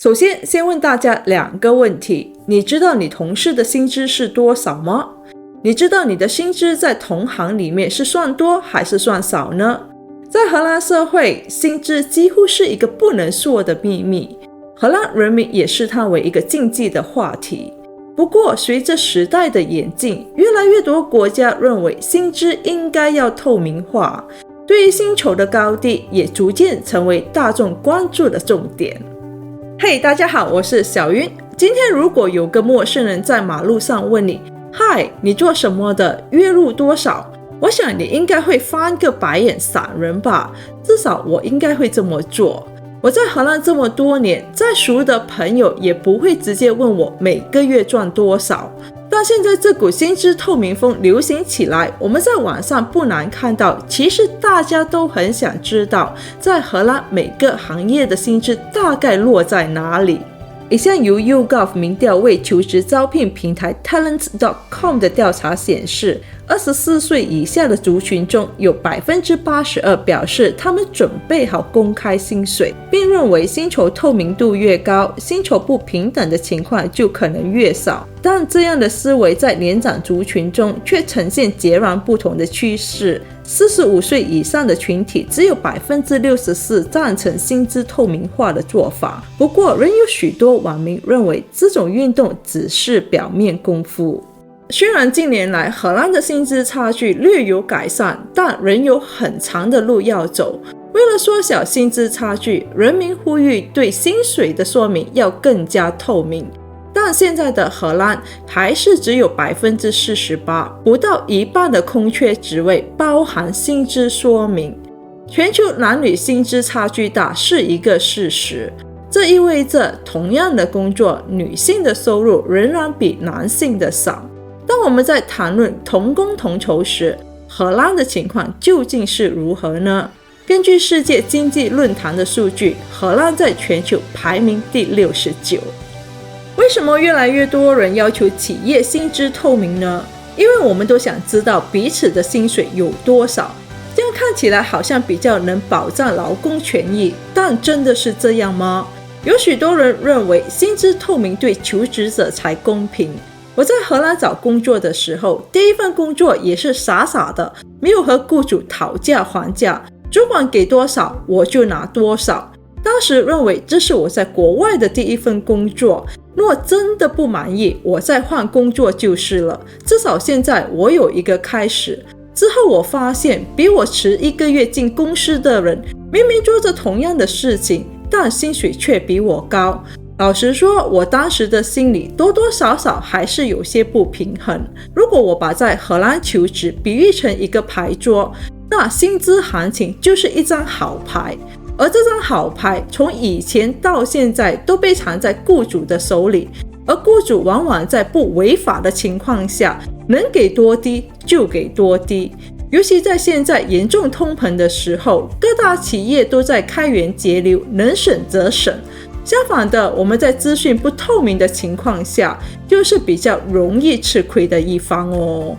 首先问大家2个问题，你知道你同事的薪资是多少吗？你知道你的薪资在同行里面是算多还是算少呢？在荷兰社会，薪资几乎是一个不能说的秘密，荷兰人民也视它为一个禁忌的话题。不过随着时代的演进，越来越多国家认为薪资应该要透明化，对于薪酬的高低也逐渐成为大众关注的重点。嘿，大家好，我是小云。今天如果有个陌生人在马路上问你，嗨，你做什么的？月入多少？我想你应该会翻个白眼闪人吧，至少我应该会这么做。我在荷兰这么多年，再熟的朋友也不会直接问我每个月赚多少。但现在这股薪资透明风流行起来，我们在网上不难看到，其实大家都很想知道，在荷兰每个行业的薪资大概落在哪里。一项由 YouGov 民调为求职招聘平台 Talent.com 的调查显示，24岁以下的族群中有 82% 表示他们准备好公开薪水，并认为薪酬透明度越高，薪酬不平等的情况就可能越少。但这样的思维在年长族群中却呈现截然不同的趋势。45岁以上的群体只有 64% 赞成薪资透明化的做法，不过仍有许多网民认为这种运动只是表面功夫。虽然近年来荷兰的薪资差距略有改善，但仍有很长的路要走。为了缩小薪资差距，人民呼吁对薪水的说明要更加透明。但现在的荷兰还是只有 48%， 不到一半的空缺职位包含薪资说明。全球男女薪资差距大是一个事实，这意味着同样的工作，女性的收入仍然比男性的少。当我们在谈论同工同酬时，荷兰的情况究竟是如何呢？根据世界经济论坛的数据，荷兰在全球排名第69。为什么越来越多人要求企业薪资透明呢？因为我们都想知道彼此的薪水有多少，这样看起来好像比较能保障劳工权益，但真的是这样吗？有许多人认为薪资透明对求职者才公平。我在荷兰找工作的时候，第一份工作也是傻傻的，没有和雇主讨价还价，主管给多少我就拿多少。当时认为这是我在国外的第一份工作，若真的不满意，我再换工作就是了，至少现在我有一个开始。之后我发现比我迟1个月进公司的人，明明做着同样的事情，但薪水却比我高。老实说，我当时的心里多多少少还是有些不平衡。如果我把在荷兰求职比喻成一个牌桌，那薪资行情就是一张好牌，而这张好牌从以前到现在都被藏在雇主的手里，而雇主往往在不违法的情况下，能给多低就给多低。尤其在现在严重通膨的时候，各大企业都在开源节流，能省则省。相反的，我们在资讯不透明的情况下，就是比较容易吃亏的一方哦。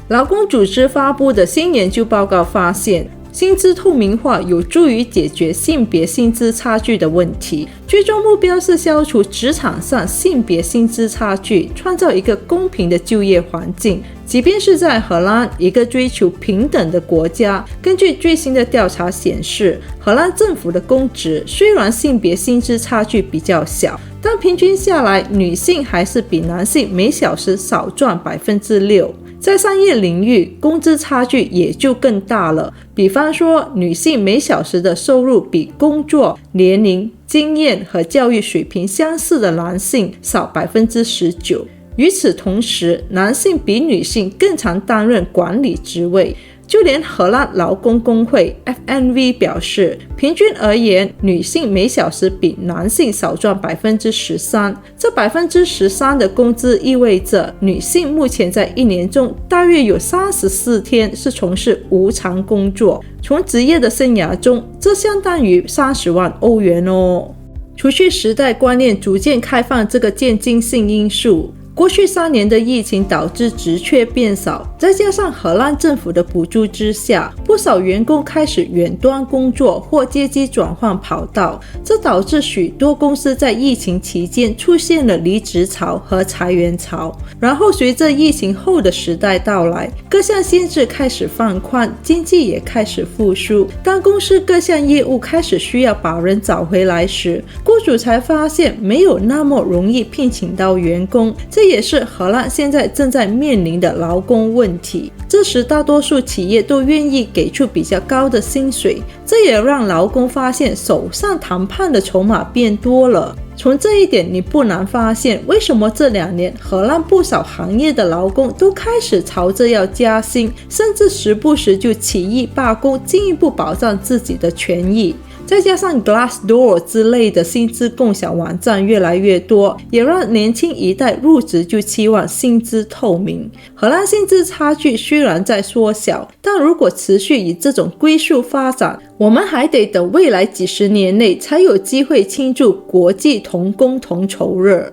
劳工组织发布的新研究报告发现，薪资透明化有助于解决性别薪资差距的问题，最终目标是消除职场上性别薪资差距，创造一个公平的就业环境。即便是在荷兰，一个追求平等的国家，根据最新的调查显示，荷兰政府的公职虽然性别薪资差距比较小，但平均下来，女性还是比男性每小时少赚 6%。在商业领域，工资差距也就更大了。比方说，女性每小时的收入比工作、年龄、经验和教育水平相似的男性少 19%。与此同时，男性比女性更常担任管理职位。就连荷兰劳工工会 FNV 表示，平均而言，女性每小时比男性少赚 13%。这 13% 的工资意味着女性目前在一年中大约有34天是从事无偿工作。从职业的生涯中，这相当于30万欧元哦。除去时代观念逐渐开放这个渐进性因素，过去3年的疫情导致职缺变少，再加上荷兰政府的补助之下，不少员工开始远端工作或阶级转换跑道，这导致许多公司在疫情期间出现了离职潮和裁员潮。然后随着疫情后的时代到来，各项限制开始放宽，经济也开始复苏。当公司各项业务开始需要把人找回来时，雇主才发现没有那么容易聘请到员工，这也是荷兰现在正在面临的劳工问题。这时大多数企业都愿意给出比较高的薪水，这也让劳工发现手上谈判的筹码变多了。从这一点你不难发现，为什么这2年荷兰不少行业的劳工都开始朝着要加薪，甚至时不时就起义罢工，进一步保障自己的权益。再加上 Glassdoor 之类的薪资共享网站越来越多，也让年轻一代入职就期望薪资透明。荷兰薪资差距虽然在缩小，但如果持续以这种龟速发展，我们还得等未来几十年内才有机会庆祝国际同工同酬日。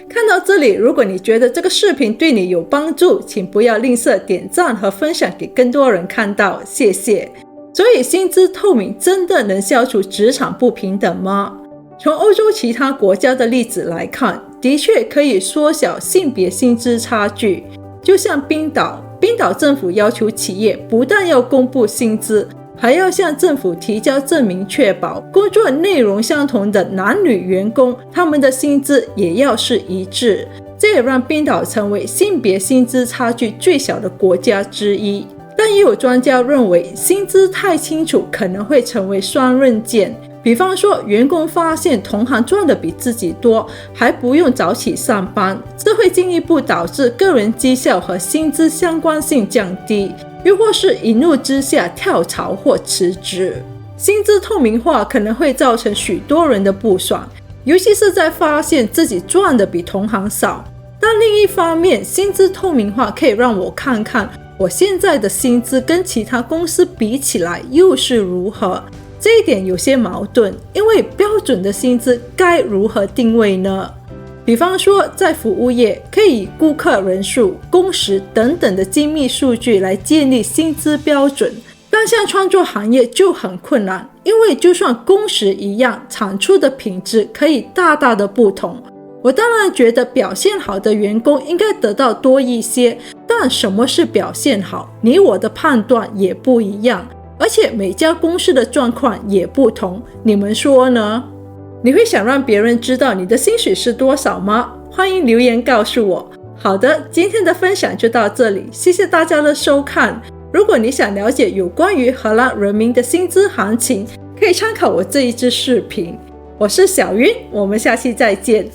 看到这里，如果你觉得这个视频对你有帮助，请不要吝啬点赞和分享给更多人看到，谢谢。所以薪资透明真的能消除职场不平等吗？从欧洲其他国家的例子来看，的确可以缩小性别薪资差距。就像冰岛政府要求企业不但要公布薪资，还要向政府提交证明，确保工作内容相同的男女员工，他们的薪资也要是一致。这也让冰岛成为性别薪资差距最小的国家之一。但也有专家认为，薪资太清楚可能会成为双刃剑。比方说，员工发现同行赚的比自己多，还不用早起上班，这会进一步导致个人绩效和薪资相关性降低，又或是一怒之下跳槽或辞职。薪资透明化可能会造成许多人的不爽，尤其是在发现自己赚的比同行少。但另一方面，薪资透明化可以让我看看我现在的薪资跟其他公司比起来又是如何。这一点有些矛盾，因为标准的薪资该如何定位呢？比方说，在服务业可以以顾客人数、工时等等的精密数据来建立薪资标准，但像创作行业就很困难，因为就算工时一样，产出的品质可以大大的不同。我当然觉得表现好的员工应该得到多一些，但什么是表现好，你我的判断也不一样，而且每家公司的状况也不同，你们说呢？你会想让别人知道你的薪水是多少吗？欢迎留言告诉我。好的，今天的分享就到这里，谢谢大家的收看。如果你想了解有关于荷兰人民的薪资行情，可以参考我这一支视频。我是小云，我们下期再见。